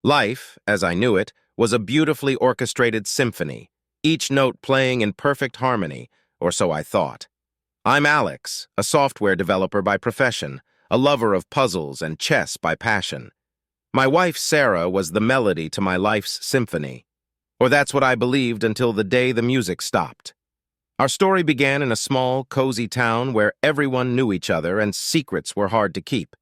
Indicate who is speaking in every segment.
Speaker 1: Life, as I knew it, was a beautifully orchestrated symphony, each note playing in perfect harmony, or so I thought. I'm Alex, a software developer by profession, a lover of puzzles and chess by passion. My wife, Sarah, was the melody to my life's symphony. Or that's what I believed until the day the music stopped. Our story began in a small, cozy town where everyone knew each other and secrets were hard to keep.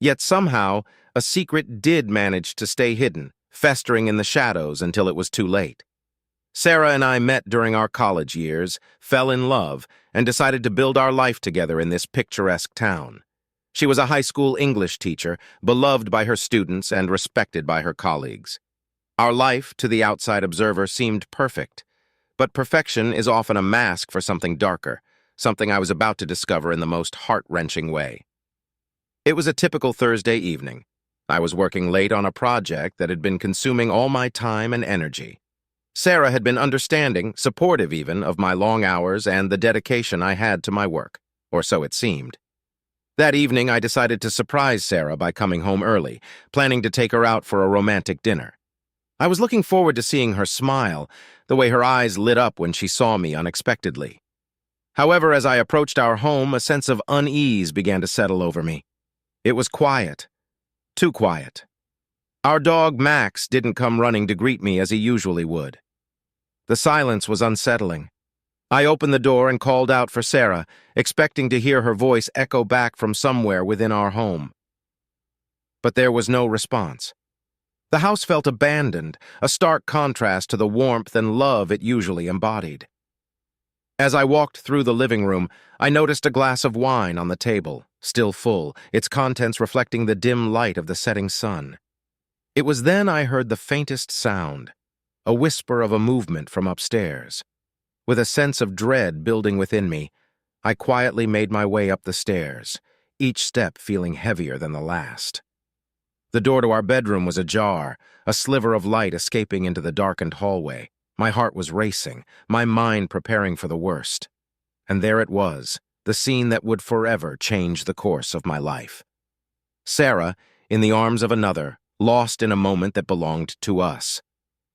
Speaker 1: Yet somehow, a secret did manage to stay hidden, festering in the shadows until it was too late. Sarah and I met during our college years, fell in love, and decided to build our life together in this picturesque town. She was a high school English teacher, beloved by her students and respected by her colleagues. Our life, to the outside observer, seemed perfect. But perfection is often a mask for something darker, something I was about to discover in the most heart-wrenching way. It was a typical Thursday evening. I was working late on a project that had been consuming all my time and energy. Sarah had been understanding, supportive even, of my long hours and the dedication I had to my work, or so it seemed. That evening, I decided to surprise Sarah by coming home early, planning to take her out for a romantic dinner. I was looking forward to seeing her smile, the way her eyes lit up when she saw me unexpectedly. However, as I approached our home, a sense of unease began to settle over me. It was quiet. Too quiet. Our dog, Max, didn't come running to greet me as he usually would. The silence was unsettling. I opened the door and called out for Sarah, expecting to hear her voice echo back from somewhere within our home. But there was no response. The house felt abandoned, a stark contrast to the warmth and love it usually embodied. As I walked through the living room, I noticed a glass of wine on the table, still full, its contents reflecting the dim light of the setting sun. It was then I heard the faintest sound, a whisper of a movement from upstairs. With a sense of dread building within me, I quietly made my way up the stairs, each step feeling heavier than the last. The door to our bedroom was ajar, a sliver of light escaping into the darkened hallway. My heart was racing, my mind preparing for the worst. And there it was, the scene that would forever change the course of my life. Sarah, in the arms of another, lost in a moment that belonged to us.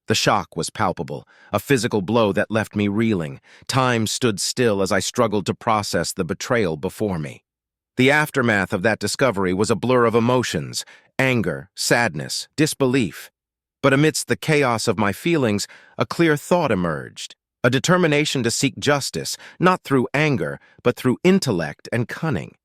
Speaker 1: The shock was palpable, a physical blow that left me reeling. Time stood still as I struggled to process the betrayal before me. The aftermath of that discovery was a blur of emotions, anger, sadness, disbelief. But amidst the chaos of my feelings, a clear thought emerged, a determination to seek justice, not through anger, but through intellect and cunning.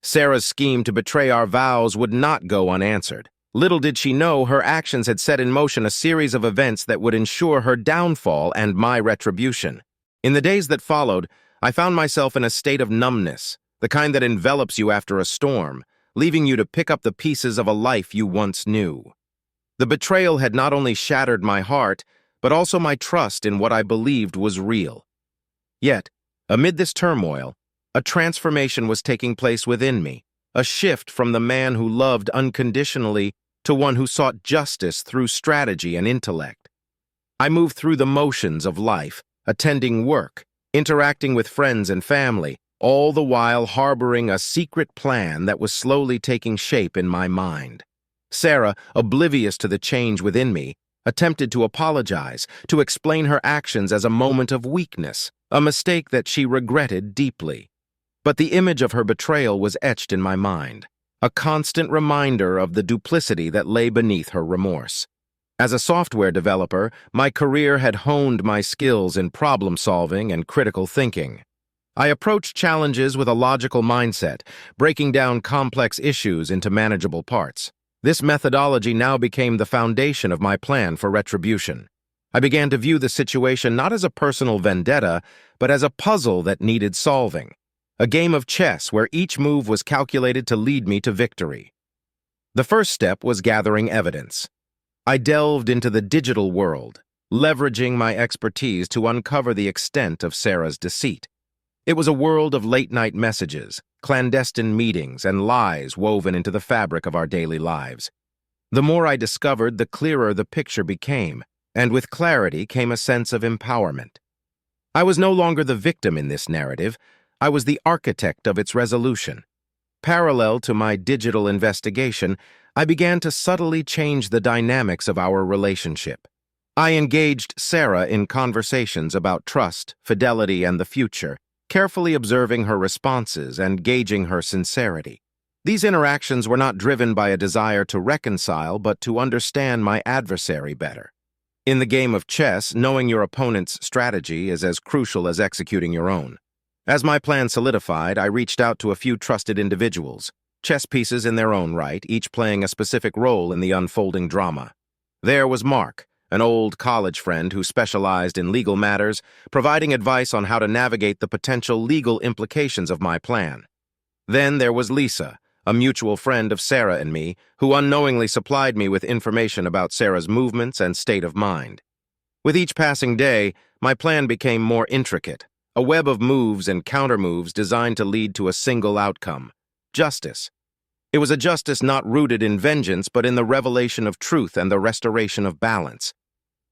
Speaker 1: Sarah's scheme to betray our vows would not go unanswered. Little did she know her actions had set in motion a series of events that would ensure her downfall and my retribution. In the days that followed, I found myself in a state of numbness, the kind that envelops you after a storm, leaving you to pick up the pieces of a life you once knew. The betrayal had not only shattered my heart, but also my trust in what I believed was real. Yet, amid this turmoil, a transformation was taking place within me, a shift from the man who loved unconditionally to one who sought justice through strategy and intellect. I moved through the motions of life, attending work, interacting with friends and family, all the while harboring a secret plan that was slowly taking shape in my mind. Sarah, oblivious to the change within me, attempted to apologize, to explain her actions as a moment of weakness, a mistake that she regretted deeply. But the image of her betrayal was etched in my mind, a constant reminder of the duplicity that lay beneath her remorse. As a software developer, my career had honed my skills in problem-solving and critical thinking. I approached challenges with a logical mindset, breaking down complex issues into manageable parts. This methodology now became the foundation of my plan for retribution. I began to view the situation not as a personal vendetta, but as a puzzle that needed solving. A game of chess where each move was calculated to lead me to victory. The first step was gathering evidence. I delved into the digital world, leveraging my expertise to uncover the extent of Sarah's deceit. It was a world of late-night messages, clandestine meetings, and lies woven into the fabric of our daily lives. The more I discovered, the clearer the picture became, and with clarity came a sense of empowerment. I was no longer the victim in this narrative. I was the architect of its resolution. Parallel to my digital investigation, I began to subtly change the dynamics of our relationship. I engaged Sarah in conversations about trust, fidelity, and the future, carefully observing her responses and gauging her sincerity. These interactions were not driven by a desire to reconcile, but to understand my adversary better. In the game of chess, knowing your opponent's strategy is as crucial as executing your own. As my plan solidified, I reached out to a few trusted individuals, chess pieces in their own right, each playing a specific role in the unfolding drama. There was Mark, an old college friend who specialized in legal matters, providing advice on how to navigate the potential legal implications of my plan. Then there was Lisa, a mutual friend of Sarah and me, who unknowingly supplied me with information about Sarah's movements and state of mind. With each passing day, my plan became more intricate, a web of moves and countermoves designed to lead to a single outcome: justice. It was a justice not rooted in vengeance, but in the revelation of truth and the restoration of balance.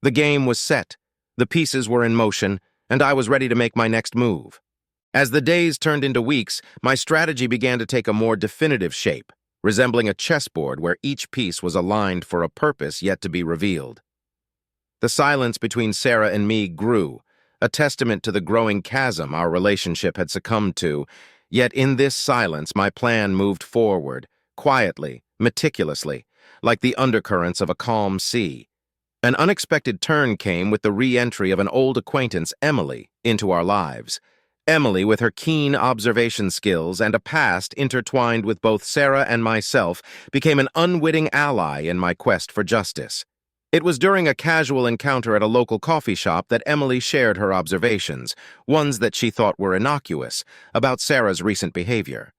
Speaker 1: The game was set, the pieces were in motion, and I was ready to make my next move. As the days turned into weeks, my strategy began to take a more definitive shape, resembling a chessboard where each piece was aligned for a purpose yet to be revealed. The silence between Sarah and me grew, a testament to the growing chasm our relationship had succumbed to. Yet in this silence, my plan moved forward, quietly, meticulously, like the undercurrents of a calm sea. An unexpected turn came with the re-entry of an old acquaintance, Emily, into our lives. Emily, with her keen observation skills and a past intertwined with both Sarah and myself, became an unwitting ally in my quest for justice. It was during a casual encounter at a local coffee shop that Emily shared her observations, ones that she thought were innocuous, about Sarah's recent behavior.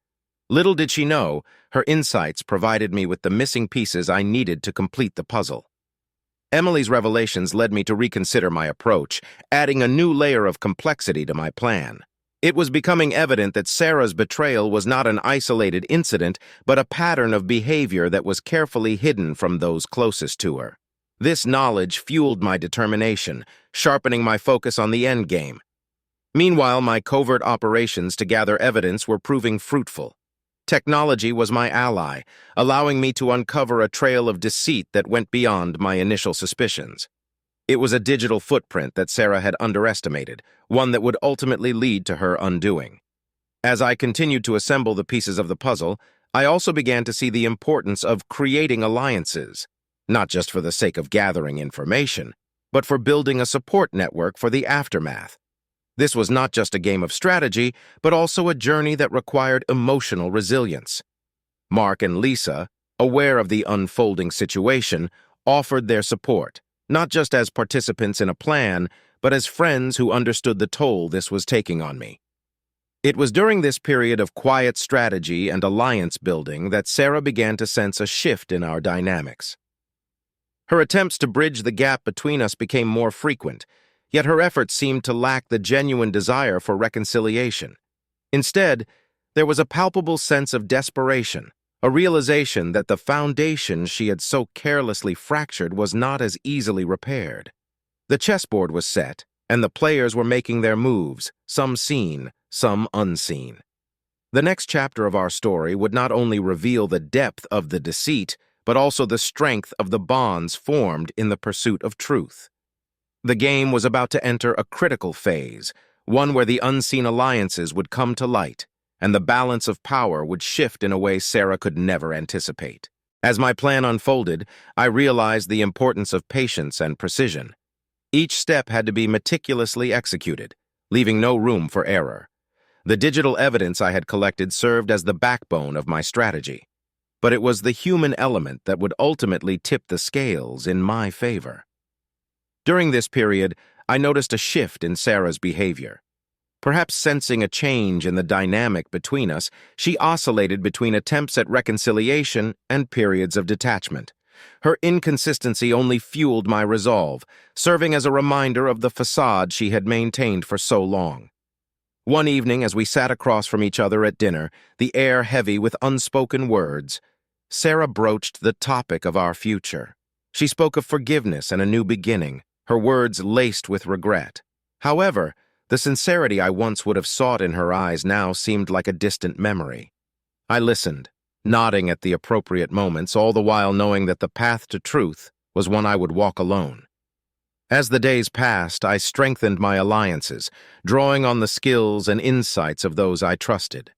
Speaker 1: Little did she know, her insights provided me with the missing pieces I needed to complete the puzzle. Emily's revelations led me to reconsider my approach, adding a new layer of complexity to my plan. It was becoming evident that Sarah's betrayal was not an isolated incident, but a pattern of behavior that was carefully hidden from those closest to her. This knowledge fueled my determination, sharpening my focus on the endgame. Meanwhile, my covert operations to gather evidence were proving fruitful. Technology was my ally, allowing me to uncover a trail of deceit that went beyond my initial suspicions. It was a digital footprint that Sarah had underestimated, one that would ultimately lead to her undoing. As I continued to assemble the pieces of the puzzle, I also began to see the importance of creating alliances, not just for the sake of gathering information, but for building a support network for the aftermath. This was not just a game of strategy, but also a journey that required emotional resilience. Mark and Lisa, aware of the unfolding situation, offered their support, not just as participants in a plan, but as friends who understood the toll this was taking on me. It was during this period of quiet strategy and alliance building that Sarah began to sense a shift in our dynamics. Her attempts to bridge the gap between us became more frequent, yet her efforts seemed to lack the genuine desire for reconciliation. Instead, there was a palpable sense of desperation, a realization that the foundation she had so carelessly fractured was not as easily repaired. The chessboard was set, and the players were making their moves, some seen, some unseen. The next chapter of our story would not only reveal the depth of the deceit, but also the strength of the bonds formed in the pursuit of truth. The game was about to enter a critical phase, one where the unseen alliances would come to light, and the balance of power would shift in a way Sarah could never anticipate. As my plan unfolded, I realized the importance of patience and precision. Each step had to be meticulously executed, leaving no room for error. The digital evidence I had collected served as the backbone of my strategy, but it was the human element that would ultimately tip the scales in my favor. During this period, I noticed a shift in Sarah's behavior. Perhaps sensing a change in the dynamic between us, she oscillated between attempts at reconciliation and periods of detachment. Her inconsistency only fueled my resolve, serving as a reminder of the facade she had maintained for so long. One evening, as we sat across from each other at dinner, the air heavy with unspoken words, Sarah broached the topic of our future. She spoke of forgiveness and a new beginning, her words laced with regret. However, the sincerity I once would have sought in her eyes now seemed like a distant memory. I listened, nodding at the appropriate moments, all the while knowing that the path to truth was one I would walk alone. As the days passed, I strengthened my alliances, drawing on the skills and insights of those I trusted.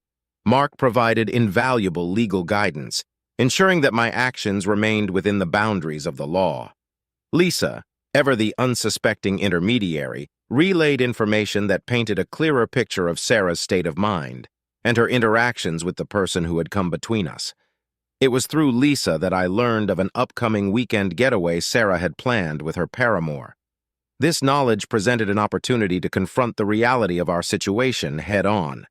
Speaker 1: Mark provided invaluable legal guidance, ensuring that my actions remained within the boundaries of the law. Lisa, ever the unsuspecting intermediary, relayed information that painted a clearer picture of Sarah's state of mind and her interactions with the person who had come between us. It was through Lisa that I learned of an upcoming weekend getaway Sarah had planned with her paramour. This knowledge presented an opportunity to confront the reality of our situation head-on.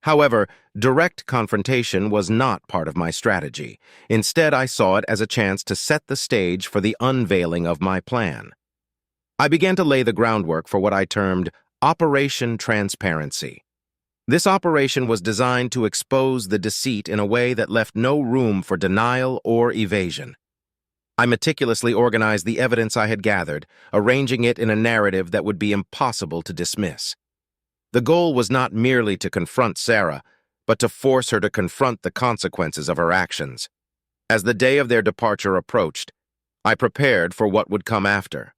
Speaker 1: However, direct confrontation was not part of my strategy. Instead, I saw it as a chance to set the stage for the unveiling of my plan. I began to lay the groundwork for what I termed Operation Transparency. This operation was designed to expose the deceit in a way that left no room for denial or evasion. I meticulously organized the evidence I had gathered, arranging it in a narrative that would be impossible to dismiss. The goal was not merely to confront Sarah, but to force her to confront the consequences of her actions. As the day of their departure approached, I prepared for what would come after.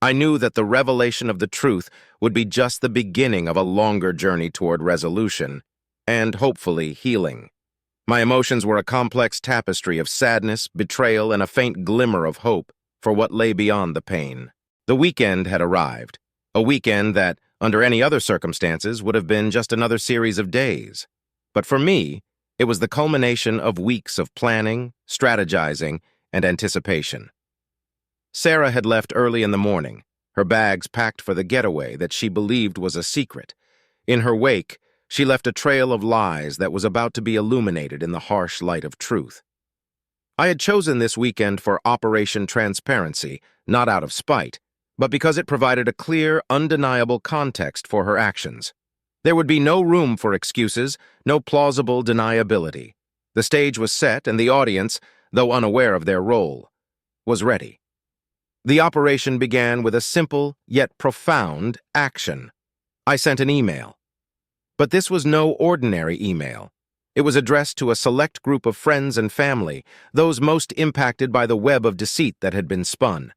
Speaker 1: I knew that the revelation of the truth would be just the beginning of a longer journey toward resolution, and hopefully healing. My emotions were a complex tapestry of sadness, betrayal, and a faint glimmer of hope for what lay beyond the pain. The weekend had arrived, a weekend that, under any other circumstances, would have been just another series of days. But for me, it was the culmination of weeks of planning, strategizing, and anticipation. Sarah had left early in the morning, her bags packed for the getaway that she believed was a secret. In her wake, she left a trail of lies that was about to be illuminated in the harsh light of truth. I had chosen this weekend for Operation Transparency, not out of spite, but because it provided a clear, undeniable context for her actions. There would be no room for excuses, no plausible deniability. The stage was set, and the audience, though unaware of their role, was ready. The operation began with a simple, yet profound, action. I sent an email. But this was no ordinary email. It was addressed to a select group of friends and family, those most impacted by the web of deceit that had been spun.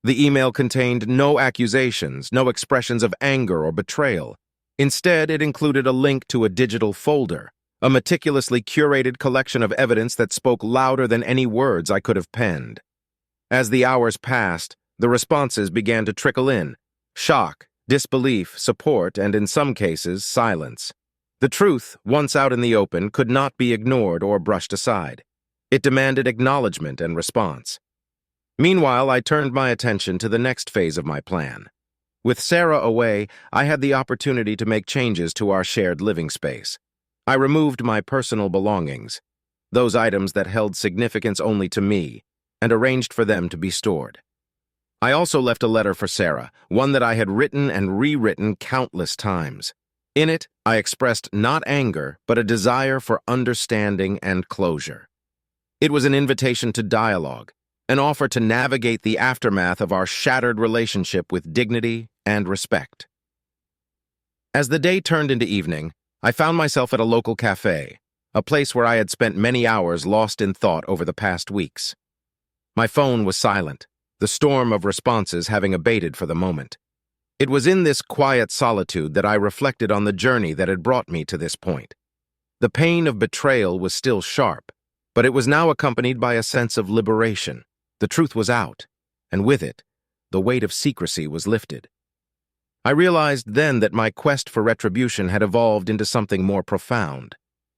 Speaker 1: The email contained no accusations, no expressions of anger or betrayal. Instead, it included a link to a digital folder, a meticulously curated collection of evidence that spoke louder than any words I could have penned. As the hours passed, the responses began to trickle in: shock, disbelief, support, and in some cases, silence. The truth, once out in the open, could not be ignored or brushed aside. It demanded acknowledgement and response. Meanwhile, I turned my attention to the next phase of my plan. With Sarah away, I had the opportunity to make changes to our shared living space. I removed my personal belongings, those items that held significance only to me, and arranged for them to be stored. I also left a letter for Sarah, one that I had written and rewritten countless times. In it, I expressed not anger, but a desire for understanding and closure. It was an invitation to dialogue, an offer to navigate the aftermath of our shattered relationship with dignity and respect. As the day turned into evening, I found myself at a local cafe, a place where I had spent many hours lost in thought over the past weeks. My phone was silent, the storm of responses having abated for the moment. It was in this quiet solitude that I reflected on the journey that had brought me to this point. The pain of betrayal was still sharp, but it was now accompanied by a sense of liberation. The truth was out, and with it, the weight of secrecy was lifted. I realized then that my quest for retribution had evolved into something more profound.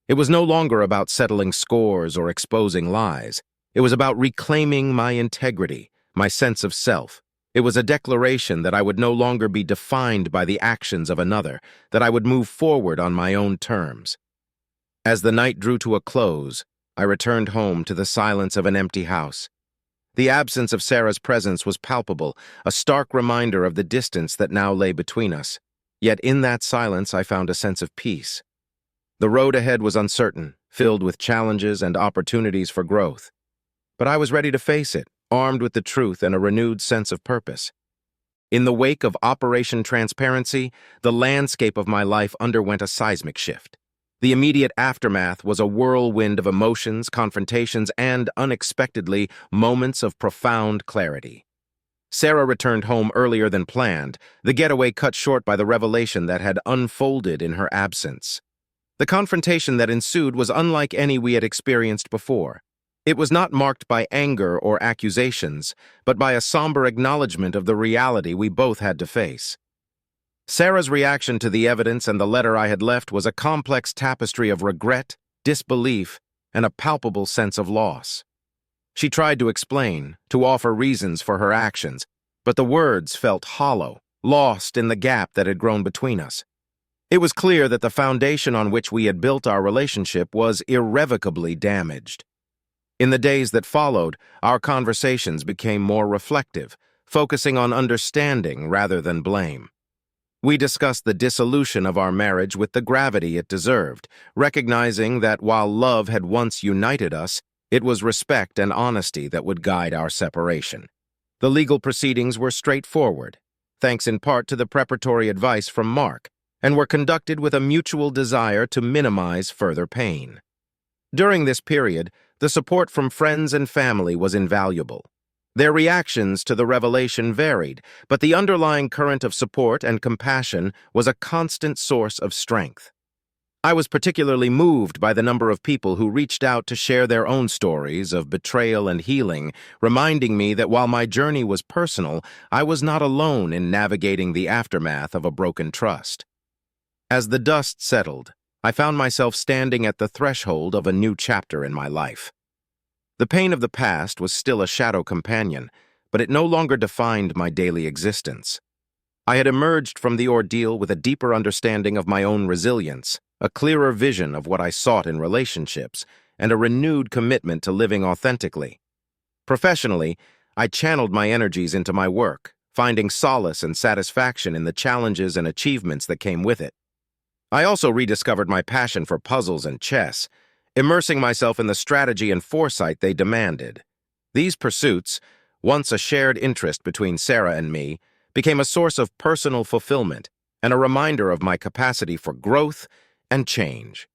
Speaker 1: It was no longer about settling scores or exposing lies. It was about reclaiming my integrity, my sense of self. It was a declaration that I would no longer be defined by the actions of another, that I would move forward on my own terms. As the night drew to a close, I returned home to the silence of an empty house. The absence of Sarah's presence was palpable, a stark reminder of the distance that now lay between us. Yet in that silence I found a sense of peace. The road ahead was uncertain, filled with challenges and opportunities for growth. But I was ready to face it, armed with the truth and a renewed sense of purpose. In the wake of Operation Transparency, the landscape of my life underwent a seismic shift. The immediate aftermath was a whirlwind of emotions, confrontations, and, unexpectedly, moments of profound clarity. Sarah returned home earlier than planned, the getaway cut short by the revelation that had unfolded in her absence. The confrontation that ensued was unlike any we had experienced before. It was not marked by anger or accusations, but by a somber acknowledgement of the reality we both had to face. Sarah's reaction to the evidence and the letter I had left was a complex tapestry of regret, disbelief, and a palpable sense of loss. She tried to explain, to offer reasons for her actions, but the words felt hollow, lost in the gap that had grown between us. It was clear that the foundation on which we had built our relationship was irrevocably damaged. In the days that followed, our conversations became more reflective, focusing on understanding rather than blame. We discussed the dissolution of our marriage with the gravity it deserved, recognizing that while love had once united us, it was respect and honesty that would guide our separation. The legal proceedings were straightforward, thanks in part to the preparatory advice from Mark, and were conducted with a mutual desire to minimize further pain. During this period, the support from friends and family was invaluable. Their reactions to the revelation varied, but the underlying current of support and compassion was a constant source of strength. I was particularly moved by the number of people who reached out to share their own stories of betrayal and healing, reminding me that while my journey was personal, I was not alone in navigating the aftermath of a broken trust. As the dust settled, I found myself standing at the threshold of a new chapter in my life. The pain of the past was still a shadow companion, but it no longer defined my daily existence. I had emerged from the ordeal with a deeper understanding of my own resilience, a clearer vision of what I sought in relationships, and a renewed commitment to living authentically. Professionally, I channeled my energies into my work, finding solace and satisfaction in the challenges and achievements that came with it. I also rediscovered my passion for puzzles and chess, immersing myself in the strategy and foresight they demanded. These pursuits, once a shared interest between Sarah and me, became a source of personal fulfillment and a reminder of my capacity for growth and change.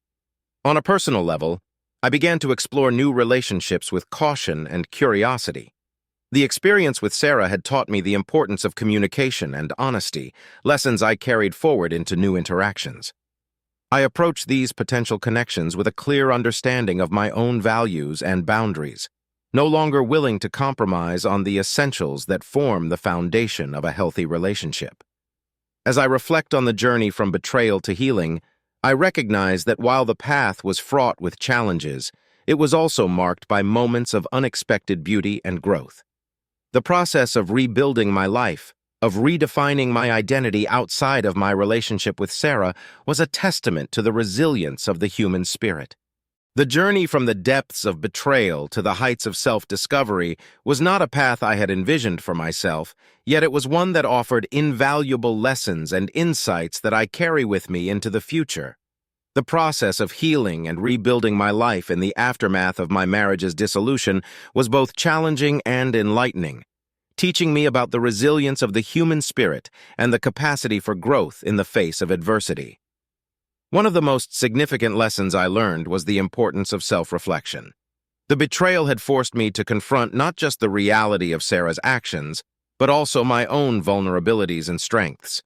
Speaker 1: On a personal level, I began to explore new relationships with caution and curiosity. The experience with Sarah had taught me the importance of communication and honesty, lessons I carried forward into new interactions. I approached these potential connections with a clear understanding of my own values and boundaries, no longer willing to compromise on the essentials that form the foundation of a healthy relationship. As I reflect on the journey from betrayal to healing, I recognize that while the path was fraught with challenges, it was also marked by moments of unexpected beauty and growth. The process of rebuilding my life, of redefining my identity outside of my relationship with Sarah, was a testament to the resilience of the human spirit. The journey from the depths of betrayal to the heights of self-discovery was not a path I had envisioned for myself, yet it was one that offered invaluable lessons and insights that I carry with me into the future. The process of healing and rebuilding my life in the aftermath of my marriage's dissolution was both challenging and enlightening, teaching me about the resilience of the human spirit and the capacity for growth in the face of adversity. One of the most significant lessons I learned was the importance of self-reflection. The betrayal had forced me to confront not just the reality of Sarah's actions, but also my own vulnerabilities and strengths.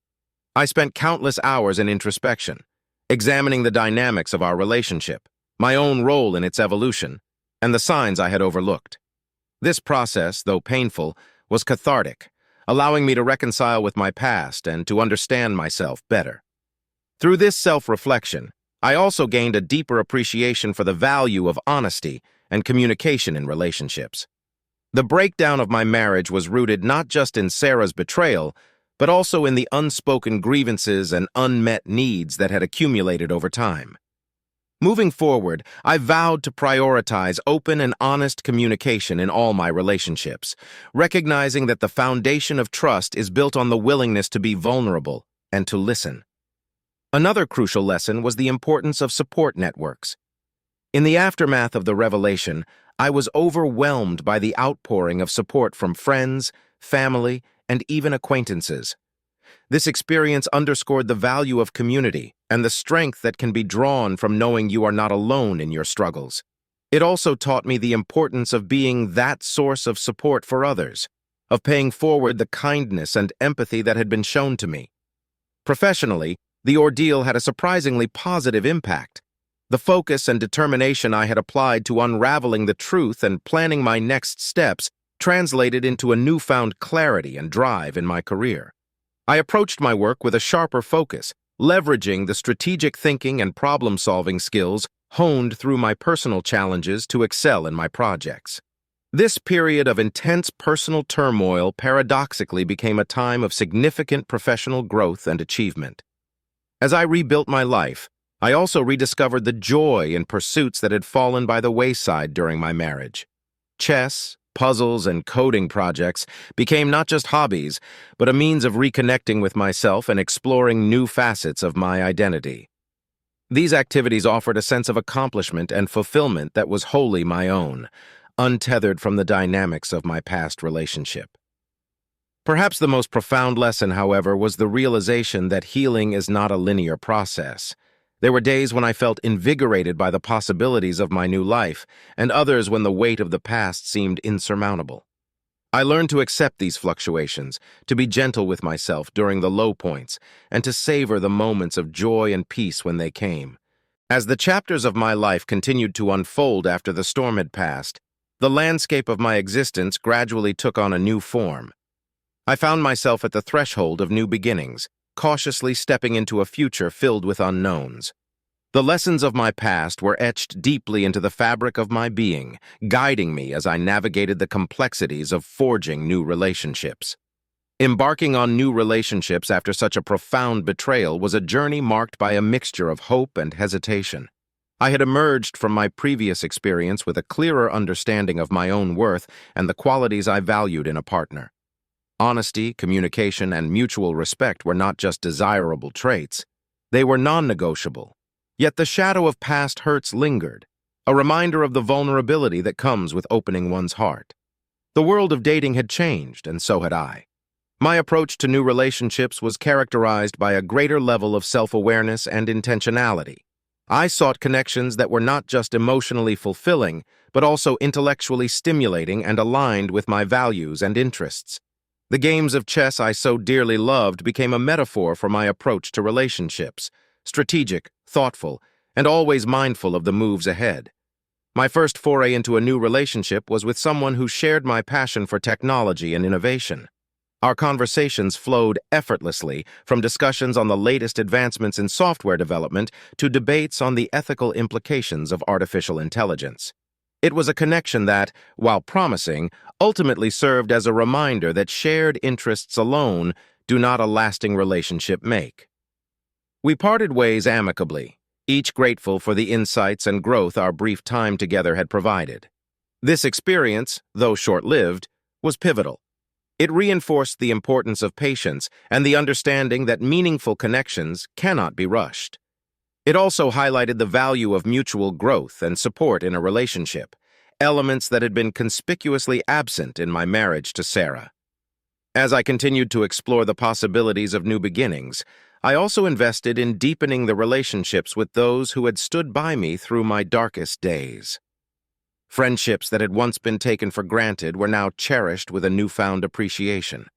Speaker 1: I spent countless hours in introspection, examining the dynamics of our relationship, my own role in its evolution, and the signs I had overlooked. This process, though painful, was cathartic, allowing me to reconcile with my past and to understand myself better. Through this self-reflection, I also gained a deeper appreciation for the value of honesty and communication in relationships. The breakdown of my marriage was rooted not just in Sarah's betrayal, but also in the unspoken grievances and unmet needs that had accumulated over time. Moving forward, I vowed to prioritize open and honest communication in all my relationships, recognizing that the foundation of trust is built on the willingness to be vulnerable and to listen. Another crucial lesson was the importance of support networks. In the aftermath of the revelation, I was overwhelmed by the outpouring of support from friends, family, and even acquaintances. This experience underscored the value of community, and the strength that can be drawn from knowing you are not alone in your struggles. It also taught me the importance of being that source of support for others, of paying forward the kindness and empathy that had been shown to me. Professionally, the ordeal had a surprisingly positive impact. The focus and determination I had applied to unraveling the truth and planning my next steps translated into a newfound clarity and drive in my career. I approached my work with a sharper focus, leveraging the strategic thinking and problem-solving skills honed through my personal challenges to excel in my projects. This period of intense personal turmoil paradoxically became a time of significant professional growth and achievement. As I rebuilt my life, I also rediscovered the joy in pursuits that had fallen by the wayside during my marriage. Chess, puzzles, and coding projects became not just hobbies, but a means of reconnecting with myself and exploring new facets of my identity. These activities offered a sense of accomplishment and fulfillment that was wholly my own, untethered from the dynamics of my past relationship. Perhaps the most profound lesson, however, was the realization that healing is not a linear process. There were days when I felt invigorated by the possibilities of my new life, and others when the weight of the past seemed insurmountable. I learned to accept these fluctuations, to be gentle with myself during the low points, and to savor the moments of joy and peace when they came. As the chapters of my life continued to unfold after the storm had passed, the landscape of my existence gradually took on a new form. I found myself at the threshold of new beginnings, cautiously stepping into a future filled with unknowns. The lessons of my past were etched deeply into the fabric of my being, guiding me as I navigated the complexities of forging new relationships. Embarking on new relationships after such a profound betrayal was a journey marked by a mixture of hope and hesitation. I had emerged from my previous experience with a clearer understanding of my own worth and the qualities I valued in a partner. Honesty, communication, and mutual respect were not just desirable traits. They were non-negotiable. Yet the shadow of past hurts lingered, a reminder of the vulnerability that comes with opening one's heart. The world of dating had changed, and so had I. My approach to new relationships was characterized by a greater level of self-awareness and intentionality. I sought connections that were not just emotionally fulfilling, but also intellectually stimulating and aligned with my values and interests. The games of chess I so dearly loved became a metaphor for my approach to relationships, strategic, thoughtful, and always mindful of the moves ahead. My first foray into a new relationship was with someone who shared my passion for technology and innovation. Our conversations flowed effortlessly, from discussions on the latest advancements in software development to debates on the ethical implications of artificial intelligence. It was a connection that, while promising, ultimately served as a reminder that shared interests alone do not a lasting relationship make. We parted ways amicably, each grateful for the insights and growth our brief time together had provided. This experience, though short-lived, was pivotal. It reinforced the importance of patience and the understanding that meaningful connections cannot be rushed. It also highlighted the value of mutual growth and support in a relationship, elements that had been conspicuously absent in my marriage to Sarah. As I continued to explore the possibilities of new beginnings, I also invested in deepening the relationships with those who had stood by me through my darkest days. Friendships that had once been taken for granted were now cherished with a newfound appreciation.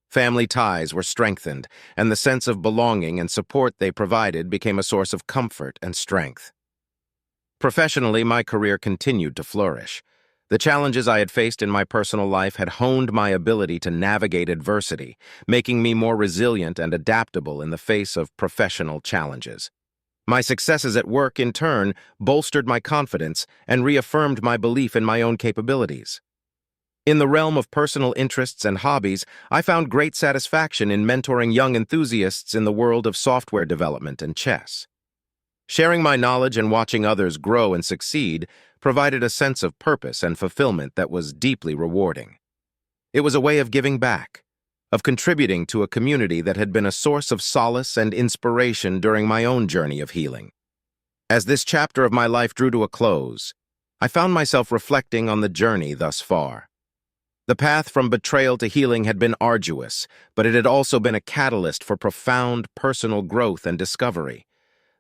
Speaker 1: Family ties were strengthened, and the sense of belonging and support they provided became a source of comfort and strength. Professionally, my career continued to flourish. The challenges I had faced in my personal life had honed my ability to navigate adversity, making me more resilient and adaptable in the face of professional challenges. My successes at work, in turn, bolstered my confidence and reaffirmed my belief in my own capabilities. In the realm of personal interests and hobbies, I found great satisfaction in mentoring young enthusiasts in the world of software development and chess. Sharing my knowledge and watching others grow and succeed provided a sense of purpose and fulfillment that was deeply rewarding. It was a way of giving back, of contributing to a community that had been a source of solace and inspiration during my own journey of healing. As this chapter of my life drew to a close, I found myself reflecting on the journey thus far. The path from betrayal to healing had been arduous, but it had also been a catalyst for profound personal growth and discovery.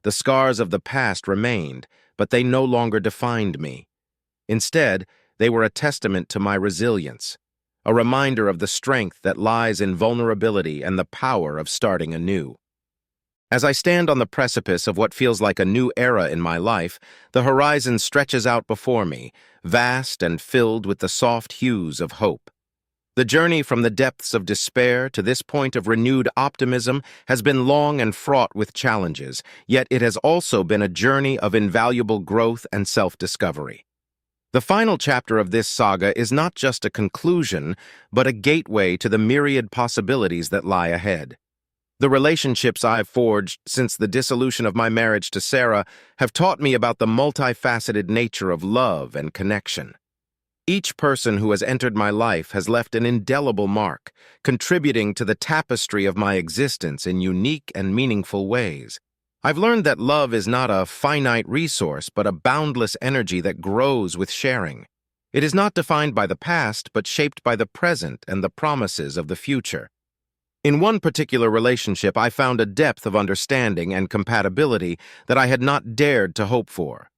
Speaker 1: The scars of the past remained, but they no longer defined me. Instead, they were a testament to my resilience, a reminder of the strength that lies in vulnerability and the power of starting anew. As I stand on the precipice of what feels like a new era in my life, the horizon stretches out before me, vast and filled with the soft hues of hope. The journey from the depths of despair to this point of renewed optimism has been long and fraught with challenges, yet it has also been a journey of invaluable growth and self-discovery. The final chapter of this saga is not just a conclusion, but a gateway to the myriad possibilities that lie ahead. The relationships I've forged since the dissolution of my marriage to Sarah have taught me about the multifaceted nature of love and connection. Each person who has entered my life has left an indelible mark, contributing to the tapestry of my existence in unique and meaningful ways. I've learned that love is not a finite resource, but a boundless energy that grows with sharing. It is not defined by the past, but shaped by the present and the promises of the future. In one particular relationship, I found a depth of understanding and compatibility that I had not dared to hope for.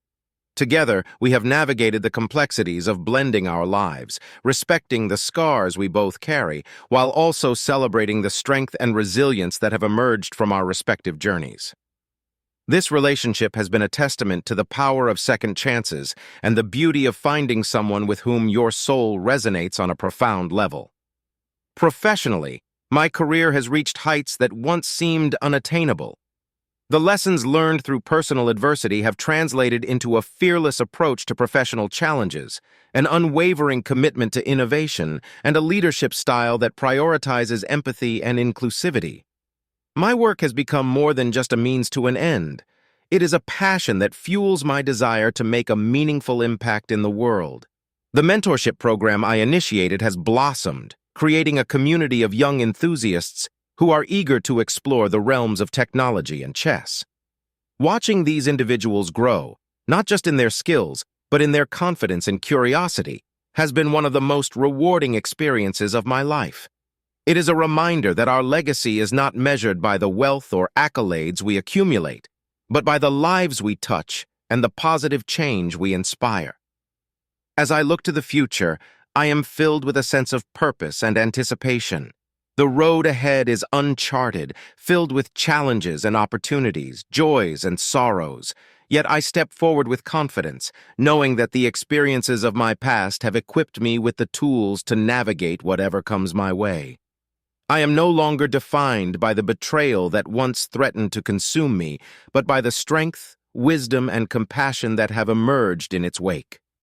Speaker 1: Together, we have navigated the complexities of blending our lives, respecting the scars we both carry, while also celebrating the strength and resilience that have emerged from our respective journeys. This relationship has been a testament to the power of second chances and the beauty of finding someone with whom your soul resonates on a profound level. Professionally, my career has reached heights that once seemed unattainable. The lessons learned through personal adversity have translated into a fearless approach to professional challenges, an unwavering commitment to innovation, and a leadership style that prioritizes empathy and inclusivity. My work has become more than just a means to an end. It is a passion that fuels my desire to make a meaningful impact in the world. The mentorship program I initiated has blossomed, creating a community of young enthusiasts who are eager to explore the realms of technology and chess. Watching these individuals grow, not just in their skills, but in their confidence and curiosity, has been one of the most rewarding experiences of my life. It is a reminder that our legacy is not measured by the wealth or accolades we accumulate, but by the lives we touch and the positive change we inspire. As I look to the future, I am filled with a sense of purpose and anticipation. The road ahead is uncharted, filled with challenges and opportunities, joys and sorrows. Yet I step forward with confidence, knowing that the experiences of my past have equipped me with the tools to navigate whatever comes my way. I am no longer defined by the betrayal that once threatened to consume me, but by the strength, wisdom, and compassion that have emerged in its wake.